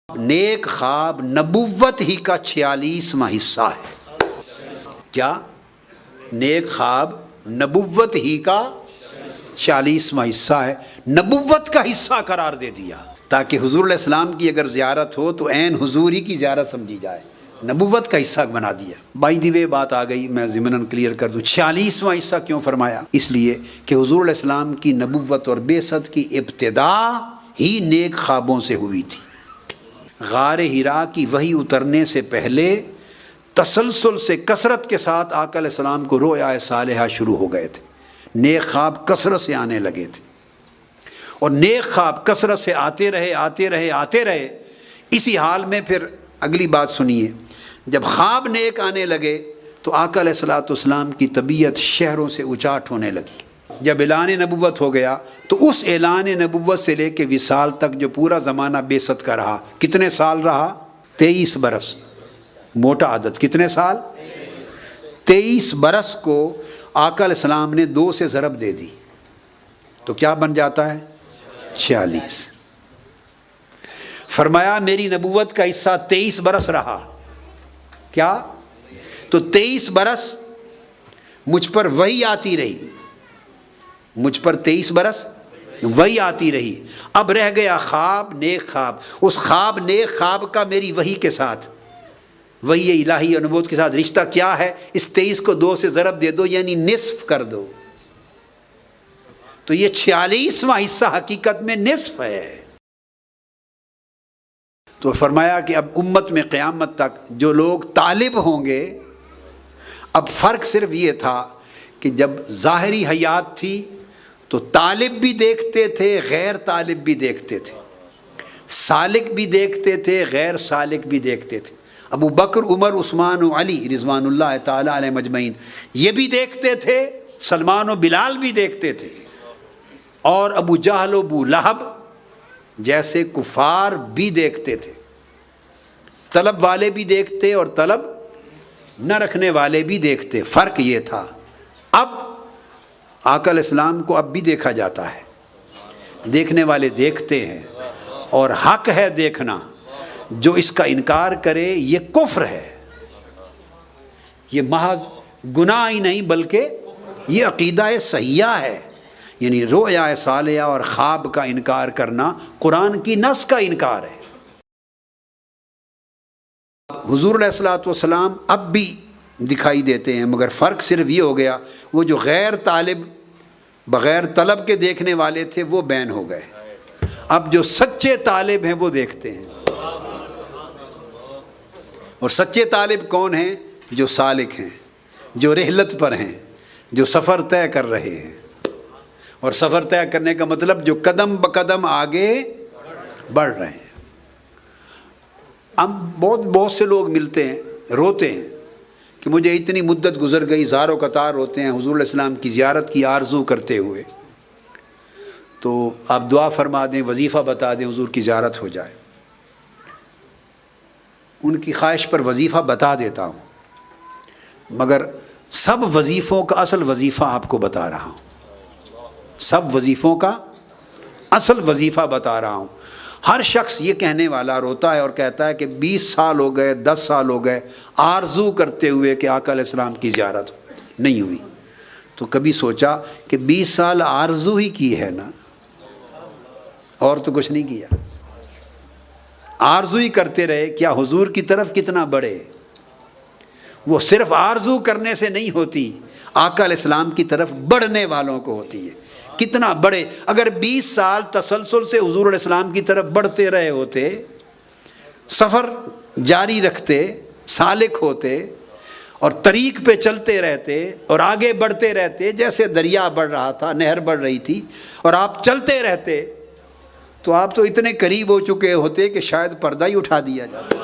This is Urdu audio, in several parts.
نیک خواب نبوت ہی کا 46واں حصہ ہے۔ کیا؟ نیک خواب نبوت ہی کا 46واں حصہ ہے، نبوت کا حصہ قرار دے دیا تاکہ حضور علیہ السلام کی اگر زیارت ہو تو عین حضور ہی کی زیارت سمجھی جائے، نبوت کا حصہ بنا دیا۔ بائی دی وے بات آ گئی، میں ضمناً کلیئر کر دوں 46واں حصہ کیوں فرمایا؟ اس لیے کہ حضور علیہ السلام کی نبوت اور بعثت کی ابتدا ہی نیک خوابوں سے ہوئی تھی۔ غار حرا کی وحی اترنے سے پہلے تسلسل سے کثرت کے ساتھ آقا علیہ السلام کو رؤیا صالحہ شروع ہو گئے تھے، نیک خواب کثرت سے آنے لگے تھے، اور نیک خواب کثرت سے آتے رہے۔ اسی حال میں پھر اگلی بات سنیے، جب خواب نیک آنے لگے تو آقا علیہ السلام کی طبیعت شہروں سے اچاٹ ہونے لگی۔ جب اعلان نبوت ہو گیا تو اس اعلان نبوت سے لے کے وصال تک جو پورا زمانہ بعثت کا رہا، کتنے سال رہا؟ 23 برس، موٹا عدد، کتنے سال؟ 23 برس کو آقا علیہ السلام نے 2 سے ضرب دے دی تو کیا بن جاتا ہے؟ 46۔ فرمایا میری نبوت کا حصہ 23 برس رہا، کیا؟ تو 23 برس مجھ پر وحی آتی رہی، مجھ پر 23 برس وحی آتی رہی۔ اب رہ گیا خواب، نیک خواب، اس خواب نیک خواب کا میری وحی کے ساتھ، وحی الہی نبوت کے ساتھ رشتہ کیا ہے؟ اس 23 کو 2 سے ضرب دے دو، یعنی نصف کر دو، تو یہ 46واں حصہ حقیقت میں نصف ہے۔ تو فرمایا کہ اب امت میں قیامت تک جو لوگ طالب ہوں گے، اب فرق صرف یہ تھا کہ جب ظاہری حیات تھی تو طالب بھی دیکھتے تھے، غیر طالب بھی دیکھتے تھے، سالک بھی دیکھتے تھے، غیر سالک بھی دیکھتے تھے۔ ابو بکر، عمر، عثمان و علی رضوان اللہ تعالی علیہم اجمعین یہ بھی دیکھتے تھے، سلمان و بلال بھی دیکھتے تھے، اور ابو جہل و ابو لہب جیسے کفار بھی دیکھتے تھے، طلب والے بھی دیکھتے اور طلب نہ رکھنے والے بھی دیکھتے۔ فرق یہ تھا۔ اب آقا علیہ السلام کو اب بھی دیکھا جاتا ہے، دیکھنے والے دیکھتے ہیں، اور حق ہے دیکھنا۔ جو اس کا انکار کرے یہ کفر ہے، یہ محض گناہ ہی نہیں بلکہ یہ عقیدہ صحیحہ ہے، یعنی رؤیا صالحہ اور خواب کا انکار کرنا قرآن کی نص کا انکار ہے۔ حضور علیہ السلام اب بھی دکھائی دیتے ہیں، مگر فرق صرف یہ ہو گیا، وہ جو غیر طالب بغیر طلب کے دیکھنے والے تھے وہ بین ہو گئے، اب جو سچے طالب ہیں وہ دیکھتے ہیں۔ اور سچے طالب کون ہیں؟ جو سالک ہیں، جو رحلت پر ہیں، جو سفر طے کر رہے ہیں، اور سفر طے کرنے کا مطلب جو قدم بقدم آگے بڑھ رہے ہیں۔ اب بہت سے لوگ ملتے ہیں، روتے ہیں کہ مجھے اتنی مدت گزر گئی، زاروں قطار ہوتے ہیں حضور علیہ السلام کی زیارت کی آرزو کرتے ہوئے، تو آپ دعا فرما دیں، وظیفہ بتا دیں، حضور کی زیارت ہو جائے۔ ان کی خواہش پر وظیفہ بتا دیتا ہوں، مگر سب وظیفوں کا اصل وظیفہ آپ کو بتا رہا ہوں، سب وظیفوں کا اصل وظیفہ بتا رہا ہوں۔ ہر شخص یہ کہنے والا روتا ہے اور کہتا ہے کہ 20 سال ہو گئے، 10 سال ہو گئے آرزو کرتے ہوئے کہ آقا علیہ السلام کی زیارت نہیں ہوئی۔ تو کبھی سوچا کہ 20 سال آرزو ہی کی ہے نا، اور تو کچھ نہیں کیا، آرزو ہی کرتے رہے، کیا حضور کی طرف کتنا بڑھے؟ وہ صرف آرزو کرنے سے نہیں ہوتی، آقا علیہ السلام کی طرف بڑھنے والوں کو ہوتی ہے۔ کتنا بڑے؟ اگر 20 سال تسلسل سے حضور علیہ السلام کی طرف بڑھتے رہے ہوتے، سفر جاری رکھتے، سالک ہوتے اور طریق پہ چلتے رہتے اور آگے بڑھتے رہتے، جیسے دریا بڑھ رہا تھا، نہر بڑھ رہی تھی، اور آپ چلتے رہتے، تو آپ تو اتنے قریب ہو چکے ہوتے کہ شاید پردہ ہی اٹھا دیا جاتا۔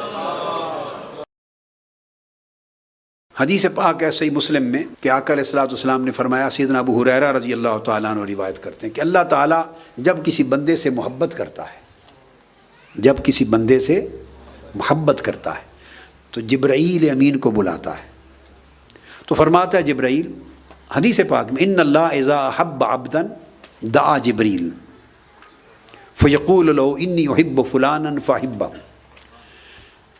حدیث پاک ہے صحیح مسلم میں کہ آقا علیہ السلام نے فرمایا، سیدنا ابو ہریرہ رضی اللہ تعالیٰ عنہ روایت کرتے ہیں کہ اللہ تعالیٰ جب کسی بندے سے محبت کرتا ہے، جب کسی بندے سے محبت کرتا ہے تو جبرائیل امین کو بلاتا ہے، تو فرماتا ہے جبرائیل، حدیث پاک میں، ان اللہ اذا احب عبدا دعا جبریل فیقول له انی احب فلانا فاحبہ،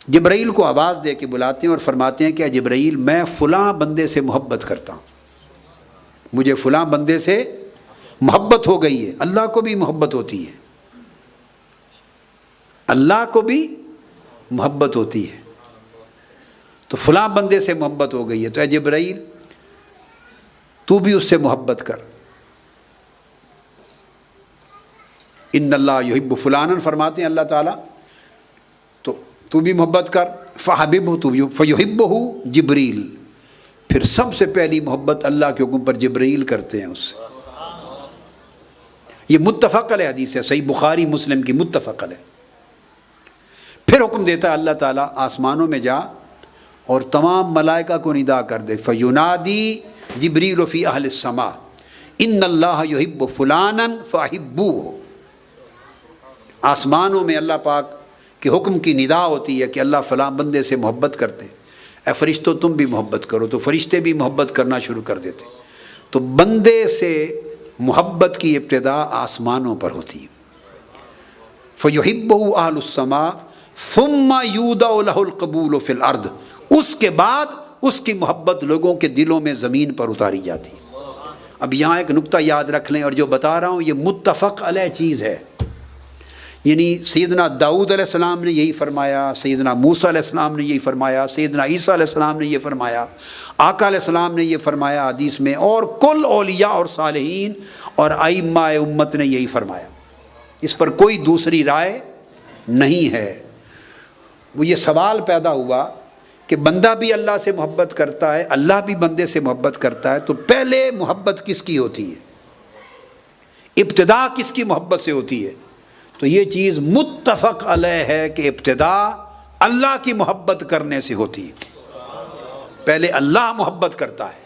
جبرائیل کو آواز دے کے بلاتے ہیں اور فرماتے ہیں کہ جبرائیل میں فلاں بندے سے محبت کرتا ہوں، مجھے فلاں بندے سے محبت ہو گئی ہے۔ اللہ کو بھی محبت ہوتی ہے، اللہ کو بھی محبت ہوتی ہے، تو فلاں بندے سے محبت ہو گئی ہے، تو اے جبرائیل تو بھی اس سے محبت کر۔ ان اللہ یحب فلانا فرماتے ہیں اللہ تعالیٰ، تو بھی محبت کر، فحببہ تو بھی، فیحبہ جبریل، پھر سب سے پہلی محبت اللہ کے حکم پر جبرائیل کرتے ہیں اس سے۔ یہ متفق علیہ حدیث ہے، صحیح بخاری مسلم کی متفق علیہ۔ پھر حکم دیتا ہے اللہ تعالیٰ آسمانوں میں جا اور تمام ملائکہ کو ندا کر دے، فینادی جبریل فی اہل السماء ان اللہ یحب فلانا فاحبوہ۔ آسمانوں میں اللہ پاک کے حکم کی ندا ہوتی ہے کہ اللہ فلاں بندے سے محبت کرتے، اے فرشتوں تم بھی محبت کرو، تو فرشتے بھی محبت کرنا شروع کر دیتے۔ تو بندے سے محبت کی ابتدا آسمانوں پر ہوتی ہے۔ فَيُحِبُّهُ أَهْلُ السَّمَاءِ ثُمَّ يُودَعُ لَهُ الْقَبُولُ فِي الْأَرْضِ، اس کے بعد اس کی محبت لوگوں کے دلوں میں زمین پر اتاری جاتی ہے۔ اب یہاں ایک نکتہ یاد رکھ لیں، اور جو بتا رہا ہوں یہ متفق علیہ چیز ہے، یعنی سیدنا داؤد علیہ السلام نے یہی فرمایا، سیدنا موسیٰ علیہ السلام نے یہی فرمایا، سیدنا عیسیٰ علیہ السلام نے یہ فرمایا، آقا علیہ السلام نے یہ فرمایا حدیث میں، اور کل اولیاء اور صالحین اور ائمہ امت نے یہی فرمایا، اس پر کوئی دوسری رائے نہیں ہے۔ وہ یہ سوال پیدا ہوا کہ بندہ بھی اللہ سے محبت کرتا ہے، اللہ بھی بندے سے محبت کرتا ہے، تو پہلے محبت کس کی ہوتی ہے؟ ابتدا کس کی محبت سے ہوتی ہے؟ تو یہ چیز متفق علیہ ہے کہ ابتدا اللہ کی محبت کرنے سے ہوتی ہے۔ پہلے اللہ محبت کرتا ہے،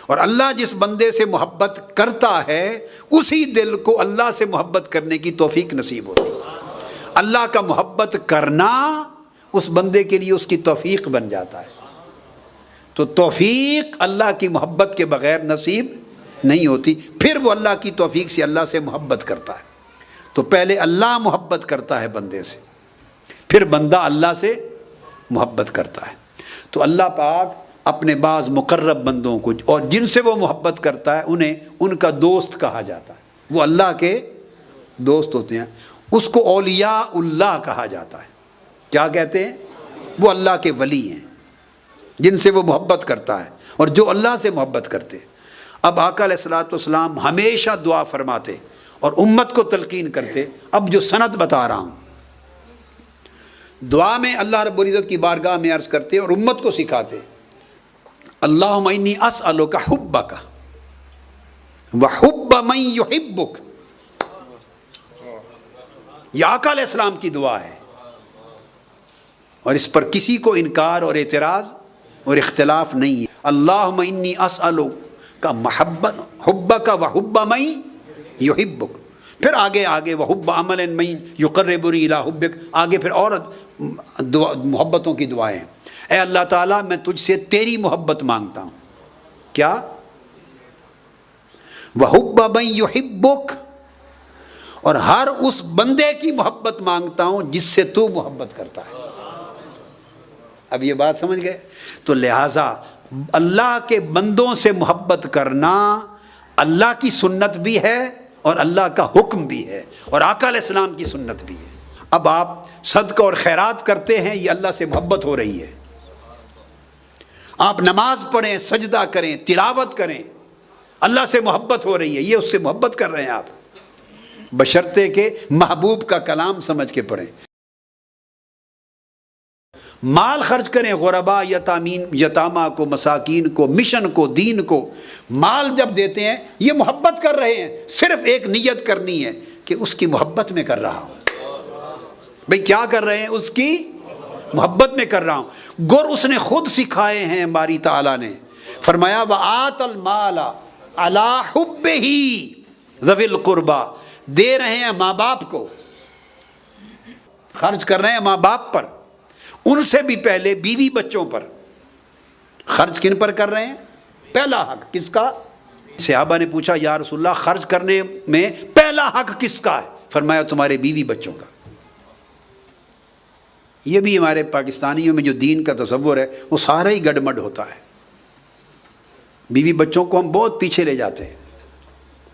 اور اللہ جس بندے سے محبت کرتا ہے اسی دل کو اللہ سے محبت کرنے کی توفیق نصیب ہوتی ہے۔ اللہ کا محبت کرنا اس بندے کے لیے اس کی توفیق بن جاتا ہے۔ تو توفیق اللہ کی محبت کے بغیر نصیب نہیں ہوتی، پھر وہ اللہ کی توفیق سے اللہ سے محبت کرتا ہے۔ تو پہلے اللہ محبت کرتا ہے بندے سے، پھر بندہ اللہ سے محبت کرتا ہے۔ تو اللہ پاک اپنے بعض مقرب بندوں کو، اور جن سے وہ محبت کرتا ہے انہیں ان کا دوست کہا جاتا ہے، وہ اللہ کے دوست ہوتے ہیں، اس کو اولیاء اللہ کہا جاتا ہے۔ کیا کہتے ہیں؟ وہ اللہ کے ولی ہیں جن سے وہ محبت کرتا ہے اور جو اللہ سے محبت کرتے۔ اب آقا علیہ الصلوۃ والسلام ہمیشہ دعا فرماتے اور امت کو تلقین کرتے۔ اب جو سند بتا رہا ہوں، دعا میں اللہ رب العزت کی بارگاہ میں عرض کرتے اور امت کو سکھاتے، اللہم انی اسألک حبک وحب من یحبک۔ یہ آقا علیہ السلام کی دعا ہے، اور اس پر کسی کو انکار اور اعتراض اور اختلاف نہیں ہے۔ اللہم انی اسألک محبت حبک وحب من یحبک، پھر آگے وحب عمل من یقربنی الی حبک، آگے پھر اور محبتوں کی دعائیں۔ اے اللہ تعالیٰ میں تجھ سے تیری محبت مانگتا ہوں، کیا؟ وحب من یحبک، اور ہر اس بندے کی محبت مانگتا ہوں جس سے تو محبت کرتا ہے۔ اب یہ بات سمجھ گئے؟ تو لہٰذا اللہ کے بندوں سے محبت کرنا اللہ کی سنت بھی ہے اور اللہ کا حکم بھی ہے، اور آقا علیہ السلام کی سنت بھی ہے۔ اب آپ صدقہ اور خیرات کرتے ہیں، یہ اللہ سے محبت ہو رہی ہے۔ آپ نماز پڑھیں، سجدہ کریں، تلاوت کریں، اللہ سے محبت ہو رہی ہے، یہ اس سے محبت کر رہے ہیں آپ، بشرطے کہ محبوب کا کلام سمجھ کے پڑھیں۔ مال خرچ کریں، غربا یتامہ کو، مساکین کو، مشن کو، دین کو، مال جب دیتے ہیں یہ محبت کر رہے ہیں، صرف ایک نیت کرنی ہے کہ اس کی محبت میں کر رہا ہوں۔ بھئی کیا کر رہے ہیں؟ اس کی محبت میں کر رہا ہوں۔ گر اس نے خود سکھائے ہیں، باری تعالیٰ نے فرمایا وَآتَ الْمَالَ عَلَىٰ حُبِّهِ ذَوِي الْقُرْبَىٰ، دے رہے ہیں ماں باپ کو، خرچ کر رہے ہیں ماں باپ پر، ان سے بھی پہلے بیوی بچوں پر۔ خرچ کن پر کر رہے ہیں؟ پہلا حق کس کا؟ صحابہ نے پوچھا یا رسول اللہ خرچ کرنے میں پہلا حق کس کا ہے؟ فرمایا تمہارے بیوی بچوں کا۔ یہ بھی ہمارے پاکستانیوں میں جو دین کا تصور ہے وہ سارا ہی گڑمڑ ہوتا ہے. بیوی بچوں کو ہم بہت پیچھے لے جاتے ہیں.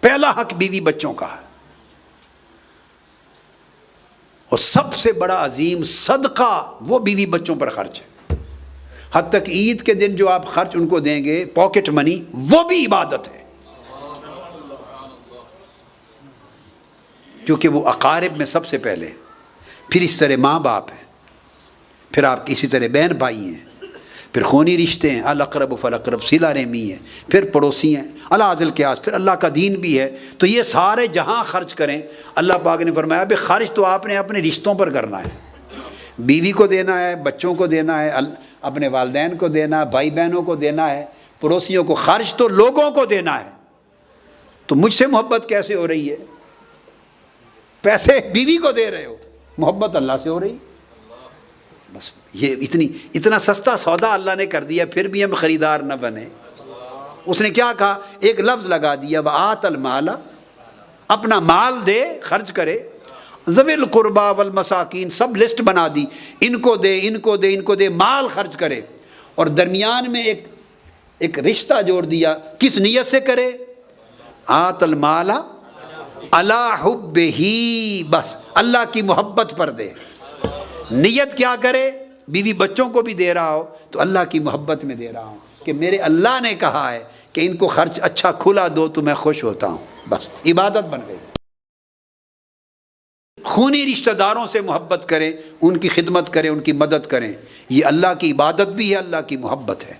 پہلا حق بیوی بچوں کا ہے، اور سب سے بڑا عظیم صدقہ وہ بیوی بچوں پر خرچ ہے. حد تک عید کے دن جو آپ خرچ ان کو دیں گے پاکٹ منی، وہ بھی عبادت ہے، کیونکہ وہ اقارب میں سب سے پہلے، پھر اس طرح ماں باپ ہیں، پھر آپ کسی طرح بہن بھائی ہیں، پھر خونی رشتے ہیں، الاقرب فالاقرب، صلہ رحمی ہے، پھر پڑوسی ہیں، اللہ ذل قیاس، پھر اللہ کا دین بھی ہے. تو یہ سارے جہاں خرچ کریں، اللہ پاک نے فرمایا بھائی خرچ تو آپ نے اپنے رشتوں پر کرنا ہے. بیوی کو دینا ہے، بچوں کو دینا ہے، اپنے والدین کو دینا ہے، بھائی بہنوں کو دینا ہے، پڑوسیوں کو. خرچ تو لوگوں کو دینا ہے. تو مجھ سے محبت کیسے ہو رہی ہے؟ پیسے بیوی کو دے رہے ہو، محبت اللہ سے ہو رہی. بس یہ اتنا سستا سودا اللہ نے کر دیا، پھر بھی ہم خریدار نہ بنے. اس نے کیا کہا؟ ایک لفظ لگا دیا، وآت المال، اپنا مال دے، خرچ کرے. ذوی القربى والمساکین، سب لسٹ بنا دی، ان کو دے، ان کو دے، ان کو دے، مال خرچ کرے. اور درمیان میں ایک رشتہ جوڑ دیا، کس نیت سے کرے؟ آت المال علی حبہ، بس اللہ کی محبت پر دے. نیت کیا کرے؟ بیوی بچوں کو بھی دے رہا ہو تو اللہ کی محبت میں دے رہا ہوں کہ میرے اللہ نے کہا ہے کہ ان کو خرچ اچھا کھلا دو تو میں خوش ہوتا ہوں. بس عبادت بن گئی. خونی رشتہ داروں سے محبت کریں، ان کی خدمت کریں، ان کی مدد کریں. یہ اللہ کی عبادت بھی ہے، اللہ کی محبت ہے،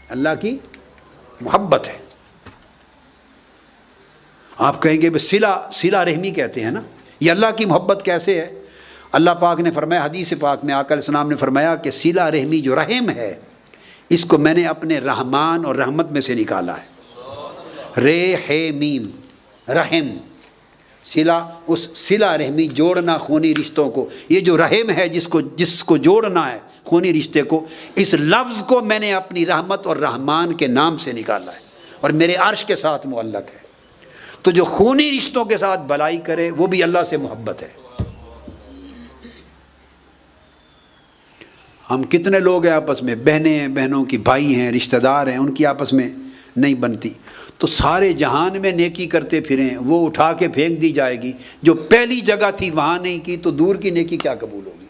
اللہ کی محبت ہے. آپ کہیں گے صلہ رحمی کہتے ہیں نا، یہ اللہ کی محبت کیسے ہے؟ اللہ پاک نے فرمایا حدیث پاک میں، آقا علیہ السلام نے فرمایا کہ صلہ رحمی جو رحم ہے، اس کو میں نے اپنے رحمان اور رحمت میں سے نکالا ہے. میم رحم، اس صلہ رحمی، جوڑنا خونی رشتوں کو. یہ جو رحم ہے جس کو جوڑنا ہے خونی رشتے کو، اس لفظ کو میں نے اپنی رحمت اور رحمان کے نام سے نکالا ہے اور میرے عرش کے ساتھ معلق ہے. تو جو خونی رشتوں کے ساتھ بھلائی کرے وہ بھی اللہ سے محبت ہے. ہم کتنے لوگ ہیں آپس میں، بہنیں ہیں، بہنوں کی بھائی ہیں، رشتہ دار ہیں، ان کی آپس میں نہیں بنتی. تو سارے جہان میں نیکی کرتے پھریں، وہ اٹھا کے پھینک دی جائے گی. جو پہلی جگہ تھی وہاں نہیں کی تو دور کی نیکی کیا قبول ہوگی؟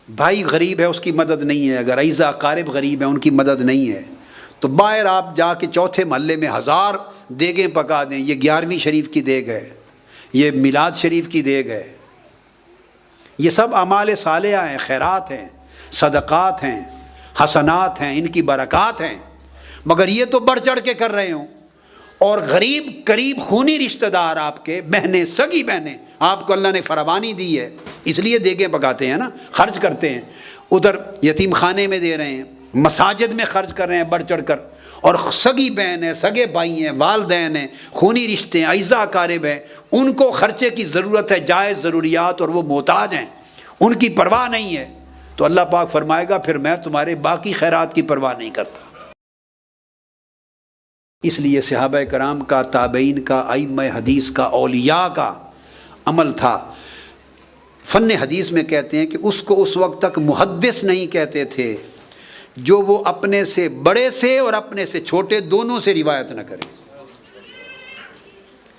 بھائی غریب ہے، اس کی مدد نہیں ہے. اگر اعزا اقارب غریب ہیں، ان کی مدد نہیں ہے، تو باہر آپ جا کے چوتھے محلے میں 1000 دیگیں پکا دیں. یہ 11ویں شریف کی دیگ ہے، یہ میلاد شریف کی دیگ ہے. یہ سب اعمال صالحہ ہیں، خیرات ہیں، صدقات ہیں، حسنات ہیں، ان کی برکات ہیں. مگر یہ تو بڑھ چڑھ کے کر رہے ہوں. اور غریب قریب خونی رشتہ دار آپ کے، بہنیں، سگی بہنیں، آپ کو اللہ نے فراوانی دی ہے، اس لیے دیگیں پکاتے ہیں نا، خرچ کرتے ہیں. ادھر یتیم خانے میں دے رہے ہیں، مساجد میں خرچ کر رہے ہیں بڑھ چڑھ کر. اور سگی بہن ہے، سگے بھائی ہیں، والدین ہیں، خونی رشتے ہیں، اعزا اقارب ہیں، ان کو خرچے کی ضرورت ہے، جائز ضروریات، اور وہ محتاج ہیں، ان کی پرواہ نہیں ہے. تو اللہ پاک فرمائے گا پھر میں تمہارے باقی خیرات کی پرواہ نہیں کرتا. اس لیے صحابہ کرام کا، تابعین کا، ائمہ حدیث کا، اولیاء کا عمل تھا. فن حدیث میں کہتے ہیں کہ اس کو اس وقت تک محدث نہیں کہتے تھے جو وہ اپنے سے بڑے سے اور اپنے سے چھوٹے دونوں سے روایت نہ کرے.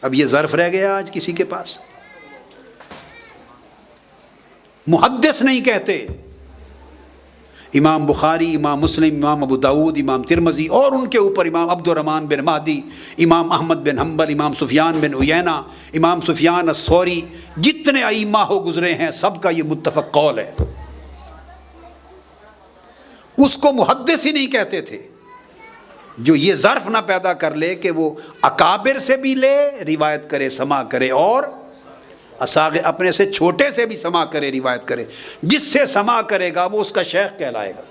اب یہ ظرف رہ گیا آج کسی کے پاس؟ محدث نہیں کہتے. امام بخاری، امام مسلم، امام ابو داود، امام ترمذی، اور ان کے اوپر امام عبد الرحمن بن مہدی، امام احمد بن حنبل، امام سفیان بن عیینہ، امام سفیان الثوری، جتنے ائمہ ہو گزرے ہیں سب کا یہ متفق قول ہے. اس کو محدث ہی نہیں کہتے تھے جو یہ ظرف نہ پیدا کر لے کہ وہ اکابر سے بھی لے روایت کرے، سما کرے، اور اپنے سے چھوٹے سے بھی سما کرے، روایت کرے. جس سے سما کرے گا وہ اس کا شیخ کہلائے گا.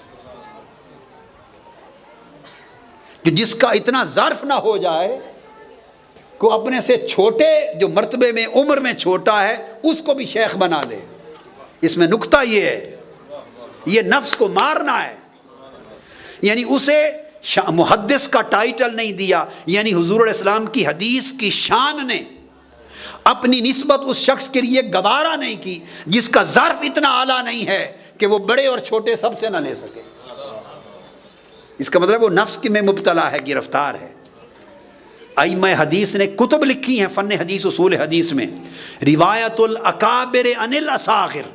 جو جس کا اتنا ظرف نہ ہو جائے کو اپنے سے چھوٹے، جو مرتبے میں عمر میں چھوٹا ہے، اس کو بھی شیخ بنا لے. اس میں نکتہ یہ ہے، یہ نفس کو مارنا ہے. یعنی اسے محدث کا ٹائٹل نہیں دیا، یعنی حضور علیہ السلام کی حدیث کی شان نے اپنی نسبت اس شخص کے لیے گوارا نہیں کی جس کا ظرف اتنا اعلیٰ نہیں ہے کہ وہ بڑے اور چھوٹے سب سے نہ لے سکے. اس کا مطلب وہ نفس کی میں مبتلا ہے، گرفتار ہے. ائمہ حدیث نے کتب لکھی ہیں فن حدیث، اصول حدیث میں، روایت الاکابر عن الاصاغر،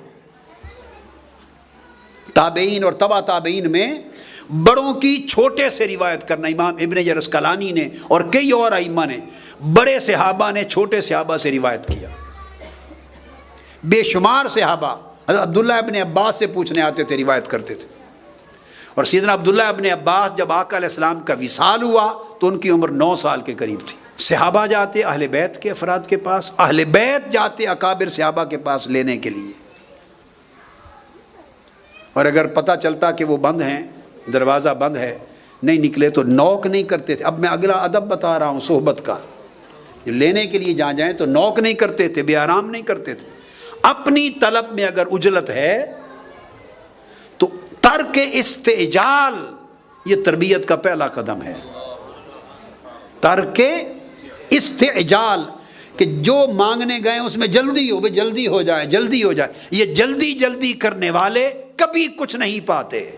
تابعین اور تبع تابعین میں بڑوں کی چھوٹے سے روایت کرنا. امام ابن حجر اسقلانی نے اور کئی اور ائمہ نے بڑے صحابہ نے چھوٹے صحابہ سے روایت کیا. بے شمار صحابہ حضرت عبداللہ ابن عباس سے پوچھنے آتے تھے، روایت کرتے تھے. اور سیدنا عبداللہ ابن عباس جب آقا علیہ السلام کا وصال ہوا تو ان کی عمر 9 سال کے قریب تھی. صحابہ جاتے اہل بیت کے افراد کے پاس، اہل بیت جاتے اکابر صحابہ کے پاس لینے کے لیے. اور اگر پتہ چلتا کہ وہ بند ہیں، دروازہ بند ہے، نہیں نکلے تو نوک نہیں کرتے تھے. اب میں اگلا ادب بتا رہا ہوں صحبت کا. لینے کے لیے جہاں جائیں تو نوک نہیں کرتے تھے، بے آرام نہیں کرتے تھے. اپنی طلب میں اگر عجلت ہے تو ترک استعجال یہ تربیت کا پہلا قدم ہے. ترک استعجال کہ جو مانگنے گئے اس میں جلدی ہو، جلدی ہو جائے جلدی ہو جائے. یہ جلدی جلدی کرنے والے کبھی کچھ نہیں پاتے.